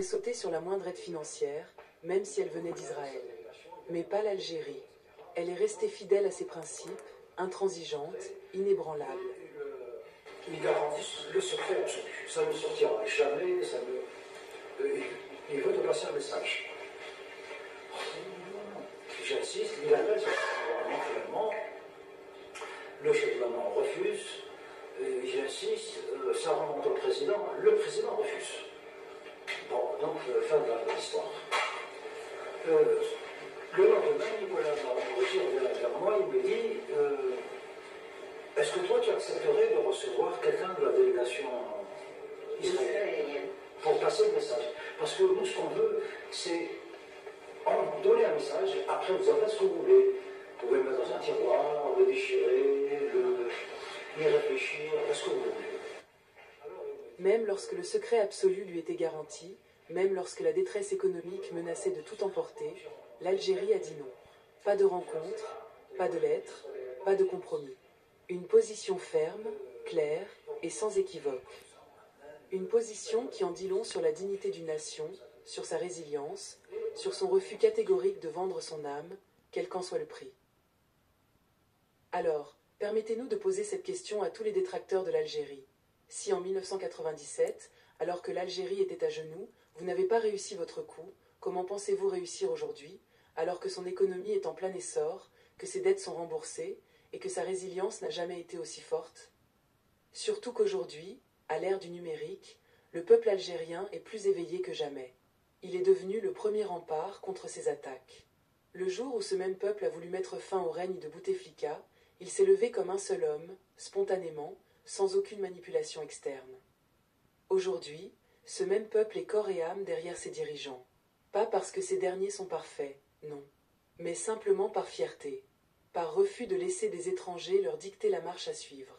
sauter sur la moindre aide financière, même si elle venait d'Israël. Mais pas l'Algérie. Elle est restée fidèle à ses principes, intransigeante, inébranlable. Ils garantissent le secret absolu. Ça ne sortira jamais, ça ne... il veut te passer un message. J'insiste, il appelle finalement, le chef de la main refuse, j'insiste, ça remonte au président, le président refuse. Bon, donc, fin de l'histoire. Le lendemain, Nicolas Maroussi revient vers moi, il me dit est-ce que toi tu accepterais de recevoir quelqu'un de la délégation israélienne pour passer le message? Parce que nous, ce qu'on veut, c'est donner un message, après vous en faites ce que vous voulez. Vous pouvez le mettre dans un tiroir, le déchirer, y réfléchir, ce que vous voulez. Même lorsque le secret absolu lui était garanti, même lorsque la détresse économique menaçait de tout emporter, l'Algérie a dit non. Pas de rencontre, pas de lettres, pas de compromis. Une position ferme, claire et sans équivoque. Une position qui en dit long sur la dignité d'une nation, sur sa résilience, sur son refus catégorique de vendre son âme, quel qu'en soit le prix. Alors, permettez-nous de poser cette question à tous les détracteurs de l'Algérie. Si en 1997, alors que l'Algérie était à genoux, vous n'avez pas réussi votre coup, comment pensez-vous réussir aujourd'hui, alors que son économie est en plein essor, que ses dettes sont remboursées, et que sa résilience n'a jamais été aussi forte? Surtout qu'aujourd'hui, à l'ère du numérique, le peuple algérien est plus éveillé que jamais. Il est devenu le premier rempart contre ces attaques. Le jour où ce même peuple a voulu mettre fin au règne de Bouteflika, il s'est levé comme un seul homme, spontanément, sans aucune manipulation externe. Aujourd'hui, ce même peuple est corps et âme derrière ses dirigeants. Pas parce que ces derniers sont parfaits, non, mais simplement par fierté, par refus de laisser des étrangers leur dicter la marche à suivre.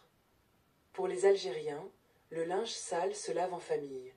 Pour les Algériens, le linge sale se lave en famille.